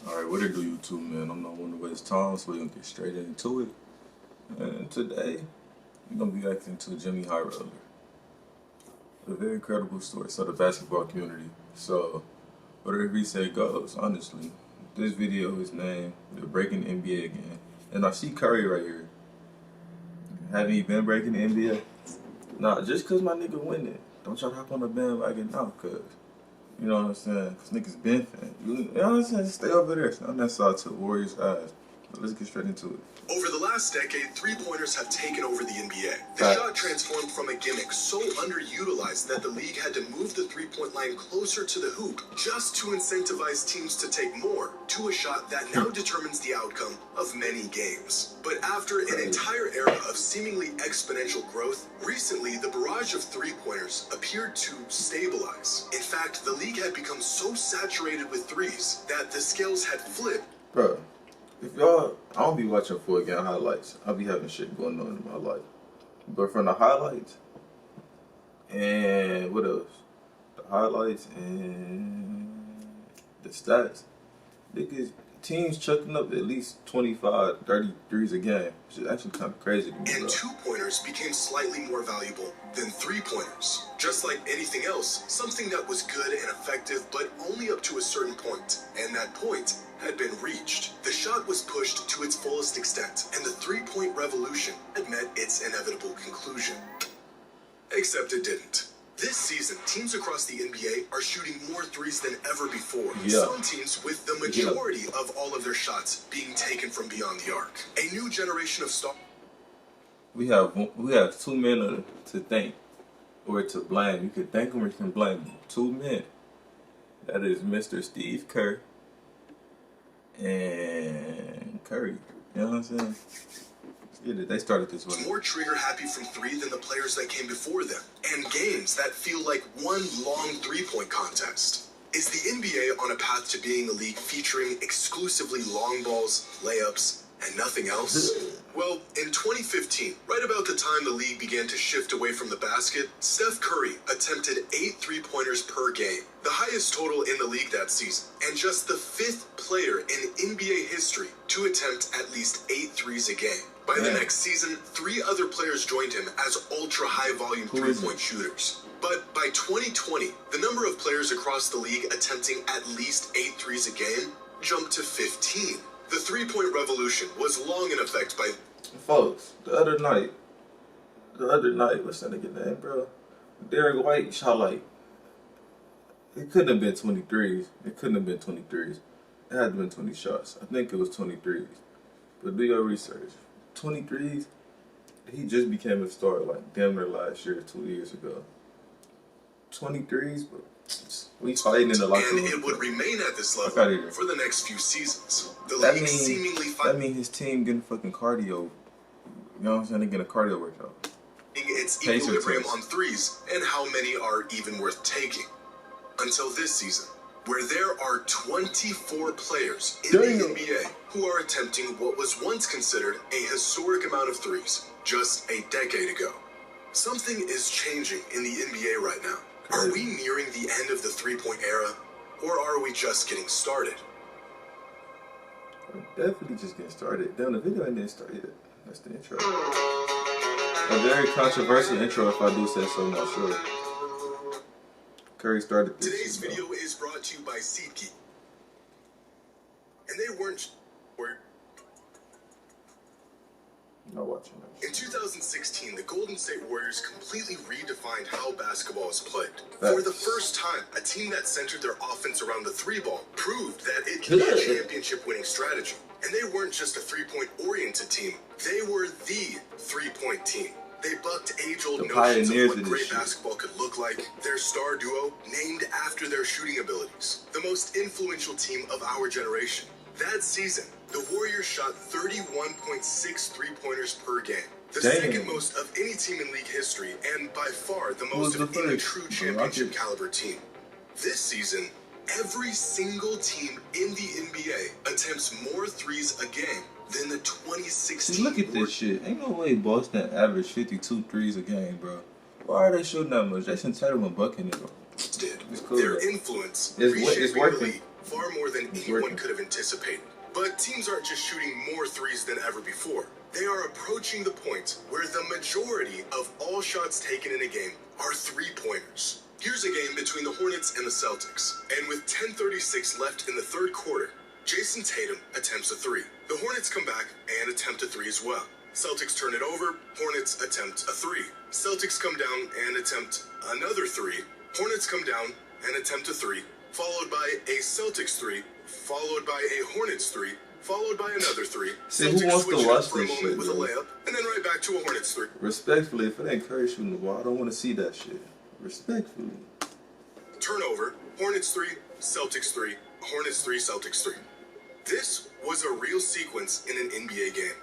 Alright, what it do, YouTube, man? I'm not one to waste time, so we're gonna get straight into it. And today, we're gonna be reacting to Jimmy High Roller. A very credible story of the basketball community. So, whatever he say goes, honestly. This video is named "They're Breaking the NBA Again." And I see Curry right here. Haven't he been breaking the NBA? Nah, just cause my nigga winning, don't try to hop on the bandwagon now, cause you know what I'm saying? Cause niggas been fan. You know what I'm saying? Just stay over there. Stay on that side to the Warriors' eyes. But let's get straight into it. Over the last decade, three-pointers have taken over the NBA. The shot transformed from a gimmick so underutilized that the league had to move the three-point line closer to the hoop just to incentivize teams to take more, to a shot that now determines the outcome of many games. But after an entire era of seemingly exponential growth, recently the barrage of three-pointers appeared to stabilize. In fact, the league had become so saturated with threes that the scales had flipped. Bro, if y'all, I don't be watching full game highlights. I'll be having shit going on in my life. But from the highlights, and what else? The highlights and the stats, niggas, teams chucking up at least 25, 30 threes a game, which is actually kind of crazy to me. And two-pointers became slightly more valuable than three-pointers. Just like anything else, something that was good and effective, but only up to a certain point. And that point had been reached. The shot was pushed to its fullest extent, and the three-point revolution had met its inevitable conclusion. Except it didn't. This season, teams across the NBA are shooting more threes than ever before. Yeah. Some teams with the majority of all of their shots being taken from beyond the arc. A new generation of stars. We have two men to thank or to blame. You can thank them or you can blame them. Two men. That is Mr. Steve Kerr and Curry. You know what I'm saying? Yeah, they started this way. More trigger happy from three than the players that came before them, and games that feel like one long three-point contest. Is the NBA on a path to being a league featuring exclusively long balls, layups, and nothing else? Well, in 2015, right about the time the league began to shift away from the basket, Steph Curry attempted 8 three-pointers per game, the highest total in the league that season, and just the 5th player in NBA history to attempt at least 8 threes a game. By the next season, 3 other players joined him as ultra-high-volume three-point shooters. But by 2020, the number of players across the league attempting at least 8 threes a game jumped to 15. The three-point revolution was long in effect by... Folks, the other night, what's that nigga name, bro? Derek White shot like, it couldn't have been 23s. It couldn't have been 23s. It had to have been 20 shots. I think it was 23s. But do your research. 23s, he just became a star like damn near last year, 2 years ago. 23s, but we fighting in the locker room. And it would remain at this level for the next few seasons. The league seemingly that means his team getting fucking cardio. You know what I'm saying? They getting a cardio workout. Its equilibrium on threes and how many are even worth taking. Until this season, where there are 24 players in the NBA who are attempting what was once considered a historic amount of threes just a decade ago. Something is changing in the NBA right now. Are we nearing the end of the three-point era, or are we just getting started? We're definitely just getting started. Damn, the video ain't even started yet. That's the intro. A very controversial intro, if I do say so myself. Curry started this. Today's video is brought to you by SeatGeek. And they weren't... Not watching that. In 2016, the Golden State Warriors completely redefined how basketball is played. For the first time, a team that centered their offense around the three ball proved that it can be a championship-winning strategy. And they weren't just a three-point-oriented team. They were the three-point team. They bucked age-old notions of what great basketball could look like. Their star duo, named after their shooting abilities. The most influential team of our generation. That season, the Warriors shot 31.6 three-pointers per game. The second most of any team in league history, and by far the most of any true championship caliber team. This season, every single team in the NBA attempts more threes a game than the 2016. See, look at this shit. Ain't no way Boston averaged 52 threes a game, bro. Why are they shooting that much? Jason Tatum and bucking it. Did. Cool. Their influence it's working. far more than anyone could have anticipated. But teams aren't just shooting more threes than ever before. They are approaching the point where the majority of all shots taken in a game are three-pointers. Here's a game between the Hornets and the Celtics, and with 10:36 left in the third quarter, Jason Tatum attempts a three. The Hornets come back and attempt a three as well. Celtics turn it over, Hornets attempt a three. Celtics come down and attempt another three. Hornets come down and attempt a three, followed by a Celtics three, followed by a Hornets three, followed by another three. See, who wants to watch for a this moment shit, with bro? a layup, and then right back to a Hornets three. Respectfully, if it ain't Curry shooting the ball, I don't want to see that shit. Respectfully. Turnover, Hornets 3, Celtics 3, Hornets 3, Celtics 3. This was a real sequence in an NBA game.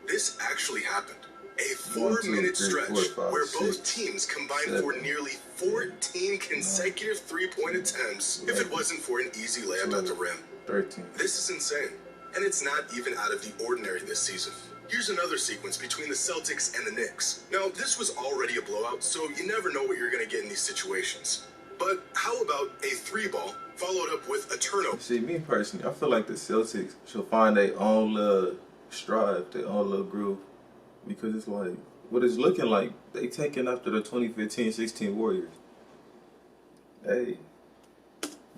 This actually happened. A 4-minute stretch where both teams combined for nearly 14 consecutive three-point attempts if it wasn't for an easy layup at the rim. 13. This is insane, and it's not even out of the ordinary this season. Here's another sequence between the Celtics and the Knicks. Now, this was already a blowout, so you never know what you're going to get in these situations. But how about a three ball followed up with a turnover? See, me personally, I feel like the Celtics should find their own little stride, their own little groove. Because it's like, what it's looking like, they taking after the 2015-16 Warriors. Hey,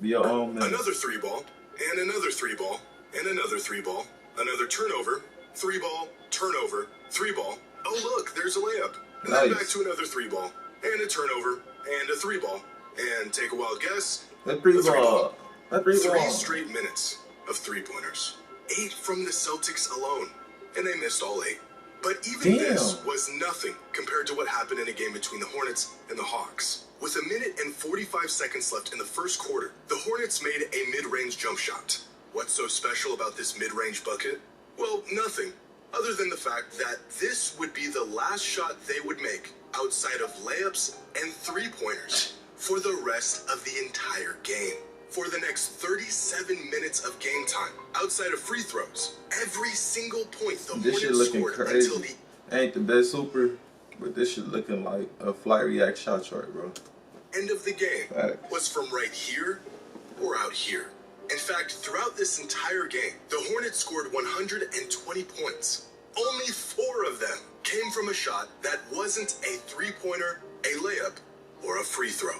be your own man. Another three ball, and another three ball, and another three ball, another turnover, three ball, turnover, three ball. Oh look, there's a layup. And then back to another three ball, and a turnover, and a three ball. And take a wild guess. That three ball. That three ball. 3 straight minutes of three-pointers. 8 from the Celtics alone. And they missed all 8. But even this was nothing compared to what happened in a game between the Hornets and the Hawks. With a minute and 45 seconds left in the first quarter, the Hornets made a mid-range jump shot. What's so special about this mid-range bucket? Well, nothing, other than the fact that this would be the last shot they would make outside of layups and three-pointers for the rest of the entire game. For the next 37 minutes of game time, outside of free throws, every single point the Hornets scored until the ain't the best super, but this shit looking like a flight react shot chart, bro. End of the game was from right here or out here. In fact, throughout this entire game, the Hornets scored 120 points. Only 4 of them came from a shot that wasn't a three-pointer, a layup, or a free throw.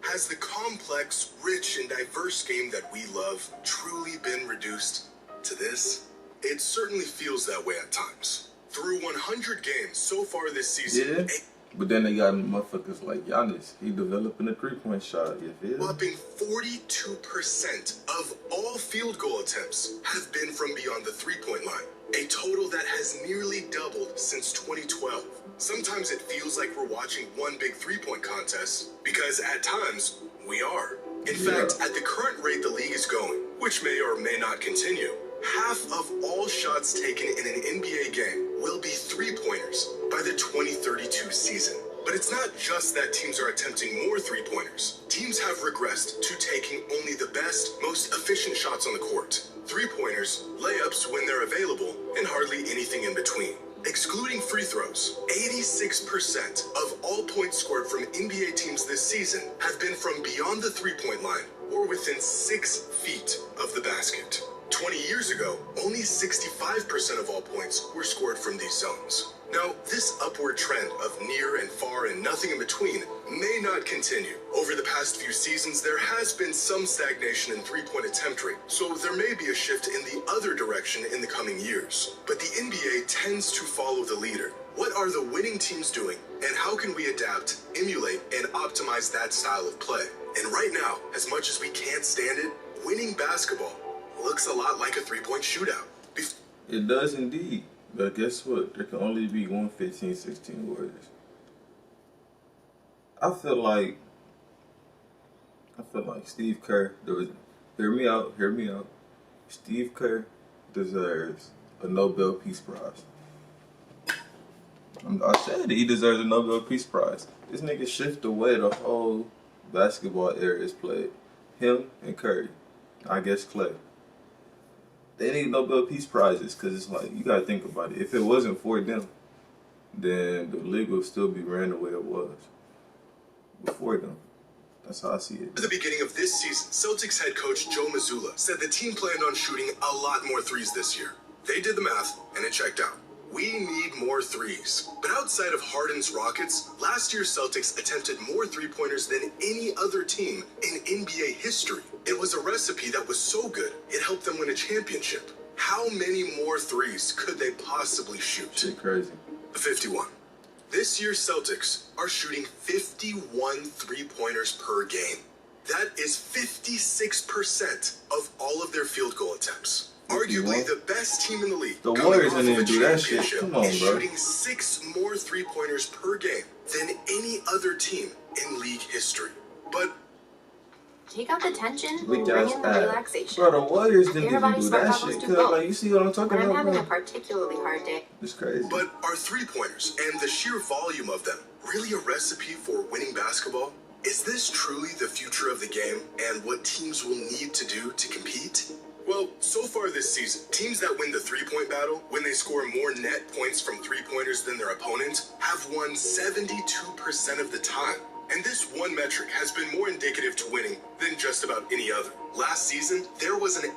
Has the complex, rich, and diverse game that we love truly been reduced to this? It certainly feels that way at times. Through 100 games so far this season, but then they got motherfuckers like Giannis. He developing a three-point shot, you feel? Whopping 42% of all field goal attempts have been from beyond the three-point line. A total that has nearly doubled since 2012. Sometimes it feels like we're watching one big three-point contest, because at times, we are. In fact, at the current rate the league is going, which may or may not continue, half of all shots taken in an NBA game will be three-pointers by the 2032 season. But it's not just that teams are attempting more three-pointers. Teams have regressed to taking only the best, most efficient shots on the court. Three-pointers, layups when they're available, and hardly anything in between. Excluding free throws, 86% of all points scored from NBA teams this season have been from beyond the three-point line or within 6 feet of the basket. 20 years ago, only 65% of all points were scored from these zones. Now, this upward trend of near and far and nothing in between may not continue. Over the past few seasons, there has been some stagnation in three-point attempt rate, so there may be a shift in the other direction in the coming years. But the NBA tends to follow the leader. What are the winning teams doing, and how can we adapt, emulate, and optimize that style of play? And right now, as much as we can't stand it, winning basketball looks a lot like a three-point shootout. It does indeed. But guess what? There can only be one 15-16 Warriors. I feel like Steve Kerr, hear me out. Steve Kerr deserves a Nobel Peace Prize. I said he deserves a Nobel Peace Prize. This nigga shift the way the whole basketball era is played. Him and Curry. I guess Clay. They need Nobel Peace Prizes because it's like, you gotta think about it. If it wasn't for them, then the league would still be ran the way it was before them. That's how I see it. At the beginning of this season, Celtics head coach Joe Mazzulla said the team planned on shooting a lot more threes this year. They did the math, and it checked out. We need more threes. But outside of Harden's Rockets, last year's Celtics attempted more three-pointers than any other team in NBA history. It was a recipe that was so good, it helped them win a championship. How many more threes could they possibly shoot? Shit crazy. 51. This year's Celtics are shooting 51 three-pointers per game. That is 56% of all of their field goal attempts. Arguably the best team in the league. The Warriors didn't even do that shit. Come on, is bro. shooting 6 more three-pointers per game than any other team in league history. But take out the tension, Weak bring ass in the ass. relaxation. Bro, the Warriors didn't even Everybody's do that smart shit. couples do Cause both. like you see what I'm talking When I'm about, having a bro? particularly hard day, It's crazy. But are three-pointers and the sheer volume of them really a recipe for winning basketball? Is this truly the future of the game and what teams will need to do to compete? Well, so far this season, teams that win the three-point battle, when they score more net points from three-pointers than their opponent, have won 72% of the time. And this one metric has been more indicative to winning than just about any other. Last season, there was an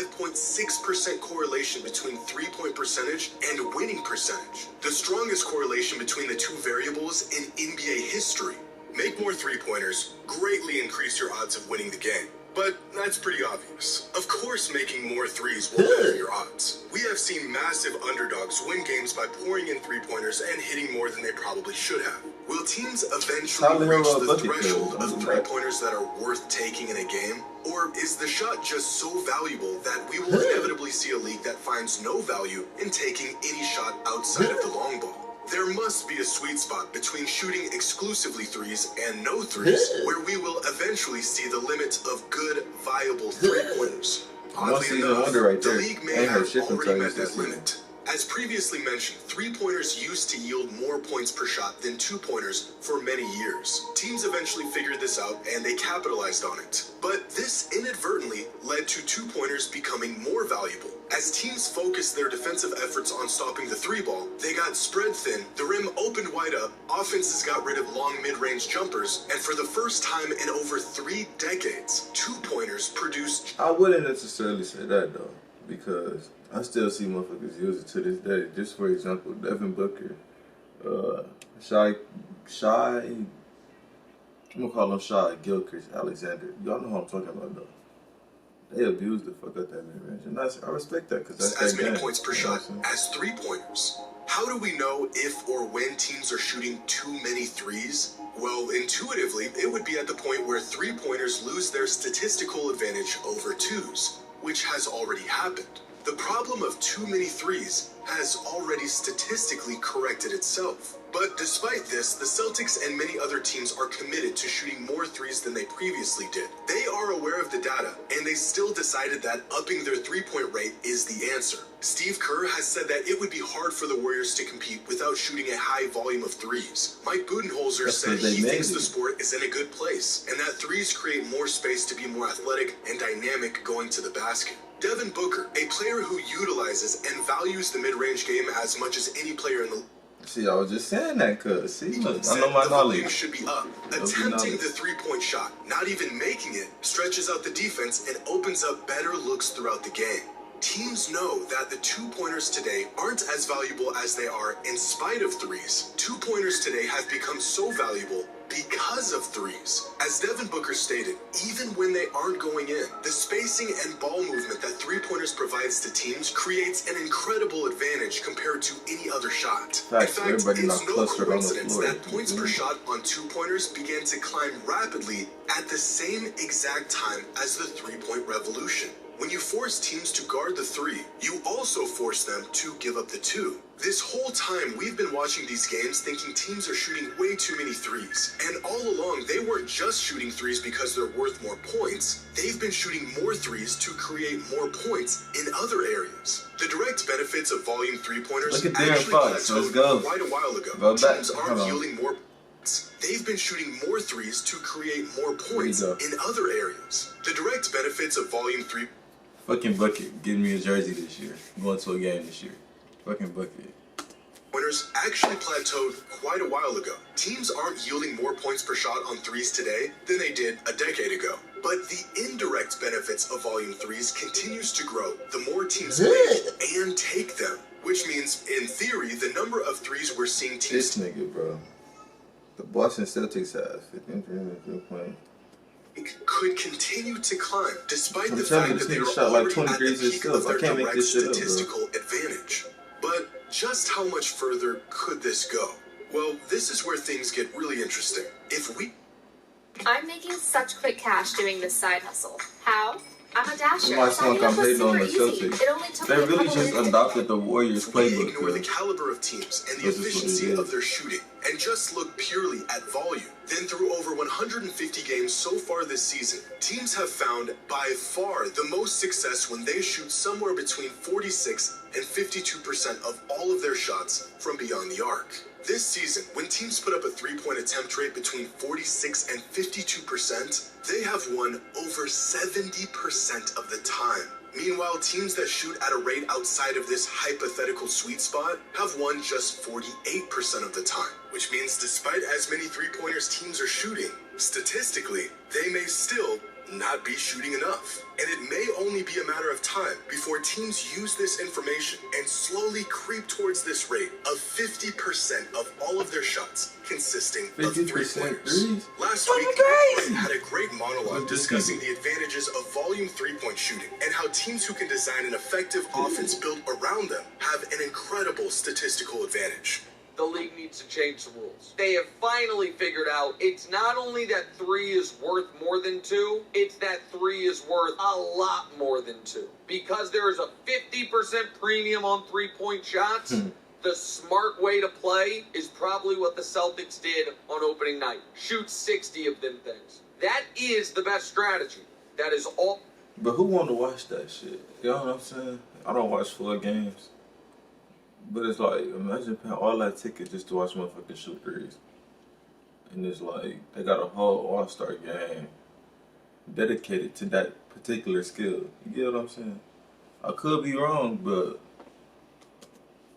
85.6% correlation between three-point percentage and winning percentage, the strongest correlation between the two variables in NBA history. Make more three-pointers, greatly increase your odds of winning the game. But that's pretty obvious. Of course, making more threes will better your odds. We have seen massive underdogs win games by pouring in three-pointers and hitting more than they probably should have. Will teams eventually reach the threshold of three-pointers that are worth taking in a game? Or is the shot just so valuable that we will inevitably see a league that finds no value in taking any shot outside of the long ball? There must be a sweet spot between shooting exclusively threes and no threes, where we will eventually see the limit of good, viable three-pointers. Oddly enough, the league may have already met that limit. As previously mentioned, three-pointers used to yield more points per shot than two-pointers for many years. Teams eventually figured this out and they capitalized on it. But this inadvertently led to two-pointers becoming more valuable. As teams focused their defensive efforts on stopping the three ball, they got spread thin, the rim opened wide up, offenses got rid of long mid-range jumpers, and for the first time in over 3 decades, two-pointers produced... I wouldn't necessarily say that though, because I still see motherfuckers use it to this day. Just for example, Devin Booker, I'm gonna call him Shy Gilchrist Alexander. Y'all know who I'm talking about though. They abused the fuck out that mid-range, and I respect that because that's as their many game. points per shot as three-pointers. How do we know if or when teams are shooting too many threes? Well, intuitively, it would be at the point where three-pointers lose their statistical advantage over twos, which has already happened. The problem of too many threes has already statistically corrected itself. But despite this, the Celtics and many other teams are committed to shooting more threes than they previously did. They are aware of the data, and they still decided that upping their three-point rate is the answer. Steve Kerr has said that it would be hard for the Warriors to compete without shooting a high volume of threes. Mike Budenholzer said he thinks the sport is in a good place, and that threes create more space to be more athletic and dynamic going to the basket. Devin Booker, a player who utilizes and values the mid-range game as much as any player in the league. See, I was just saying that, cuz. See, look, I said know my the knowledge. volume should be up. Attempting the three-point shot, not even making it, stretches out the defense and opens up better looks throughout the game. Teams know that the two-pointers today aren't as valuable as they are in spite of threes. Two-pointers today have become so valuable because of threes. As Devin Booker stated, even when they aren't going in, the spacing and ball movement that three-pointers provides to teams creates an incredible advantage compared to any other shot. Facts, In fact, it's no clustered on the coincidence floor. that points per shot on two-pointers began to climb rapidly at the same exact time as the three-point revolution. When you force teams to guard the three, you also force them to give up the two. This whole time, we've been watching these games thinking teams are shooting way too many threes. And all along, they weren't just shooting threes because they're worth more points. They've been shooting more threes to create more points in other areas. The direct benefits of volume three-pointers actually plateaued quite a while ago. Teams aren't yielding more points. They've been shooting more threes to create more points in other areas. The direct benefits of volume three... Fucking Bucket getting me a jersey this year. Going to a game this year. Fucking Bucket. pointers actually plateaued quite a while ago. Teams aren't yielding more points per shot on threes today than they did a decade ago. But the indirect benefits of volume threes continues to grow the more teams make and take them. Which means, in theory, the number of threes we're seeing teams... This nigga, bro. The Boston Celtics have 15 points. Could continue to climb, despite the telling fact you, that they this are nigga shot like already 20 at the threes peak of himself. I their can't make direct this shit up, bro. statistical advantage. But just how much further could this go? Well, this is where things get really interesting. I'm making such quick cash doing this side hustle. How? I'm a dasher. My son, I'm hating on the Celtics. It only took They me a really couple just minutes. adopted the Warriors We playbook, ignore bro. the caliber of teams and the This is what it efficiency is. of their shooting and just look purely at volume. Then through over 150 games so far this season, teams have found by far the most success when they shoot somewhere between 46 and 52% of all of their shots from beyond the arc. This season, when teams put up a three-point attempt rate between 46 and 52%, they have won over 70% of the time. Meanwhile, teams that shoot at a rate outside of this hypothetical sweet spot have won just 48% of the time. Which means despite as many three-pointers teams are shooting, statistically, they may still not be shooting enough. And it may only be a matter of time before teams use this information and slowly creep towards this rate of 50% of all of their shots consisting of 50% three-pointers. threes? Last week, Brian had a great monologue discussing the advantages of volume three-point shooting and how teams who can design an effective offense built around them have an incredible statistical advantage. The league needs to change the rules. They have finally figured out it's not only that 3 is worth more than 2, it's that 3 is worth a lot more than 2. Because there is a 50% premium on three-point shots, the smart way to play is probably what the Celtics did on opening night. Shoot 60 of them things. That is the best strategy. That is all. But who want to watch that shit? You know what I'm saying? I don't watch full games. But it's like, imagine paying all that ticket just to watch motherfuckers shoot threes. And it's like, they got a whole all-star game dedicated to that particular skill. You get what I'm saying? I could be wrong, but...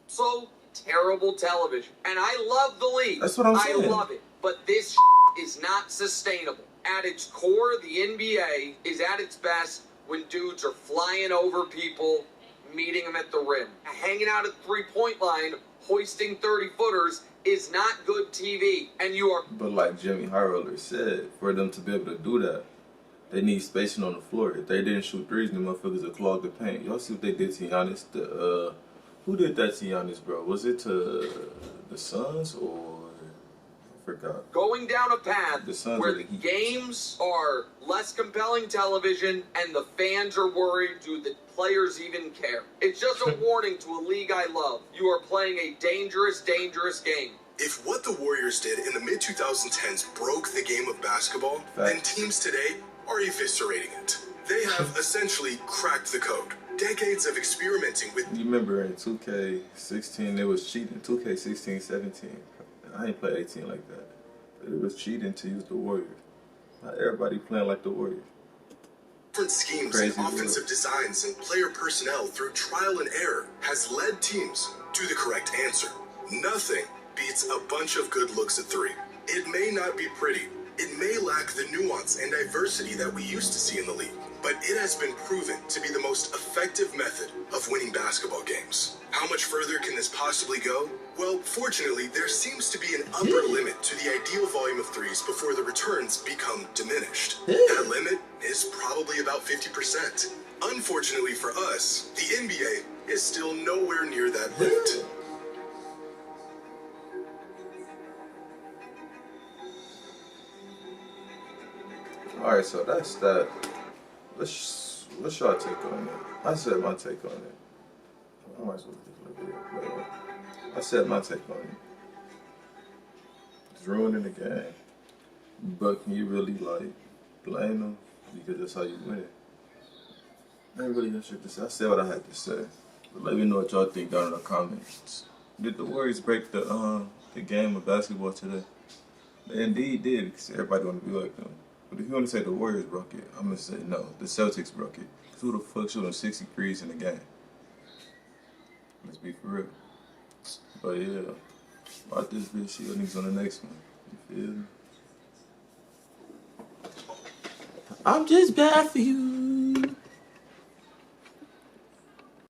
So terrible television. And I love the league. That's what I'm saying. I love it. But this is not sustainable. At its core, the NBA is at its best when dudes are flying over people, meeting them at the rim. Hanging out at the three-point line, hoisting 30-footers is not good TV. And you are... But like Jimmy Highroller said, for them to be able to do that, they need spacing on the floor. If they didn't shoot threes, the motherfuckers would clog the paint. Y'all see what they did to Giannis? Who did that to Giannis, bro? Was it to the Suns or... I forgot. going down a path The Suns where are the the Heat. games are less compelling television and the fans are worried, do the players even care? It's just a warning to a league I love. You are playing a dangerous, dangerous game. If what the Warriors did in the mid-2010s broke the game of basketball, then teams today are eviscerating it. They have essentially cracked the code. Decades of experimenting with... You remember in 2K16, it was cheating. 2K16, 17. I ain't play 18 like that. But it was cheating to use the Warriors. Not everybody playing like the Warriors. different schemes Crazy and offensive world. designs and player personnel through trial and error has led teams to the correct answer. Nothing beats a bunch of good looks at three. It may not be pretty. It may lack the nuance and diversity that we used to see in the league, but it has been proven to be the most effective method of winning basketball games. How much further can this possibly go? Well, fortunately, there seems to be an upper limit to the ideal volume of threes before the returns become diminished. That limit is probably about 50%. Unfortunately for us, the NBA is still nowhere near that limit. Alright, so that's that. What's y'all take on it? I said my take on it. I might as well do this little video. I said my take on it. It's ruining the game. But can you really, like, blame them? Because that's how you win it. I ain't really got shit to say. I said what I had to say. But let me know what y'all think down in the comments. Did the Warriors break the game of basketball today? They indeed did, because everybody want to be like them. But if you want to say the Warriors broke it, I'm going to say no. The Celtics broke it. Because who the fuck shooting 60 threes in the game? Let's be for real. But yeah, watch this bitch shit. Niggas on the next one. You feel me? I'm just bad for you.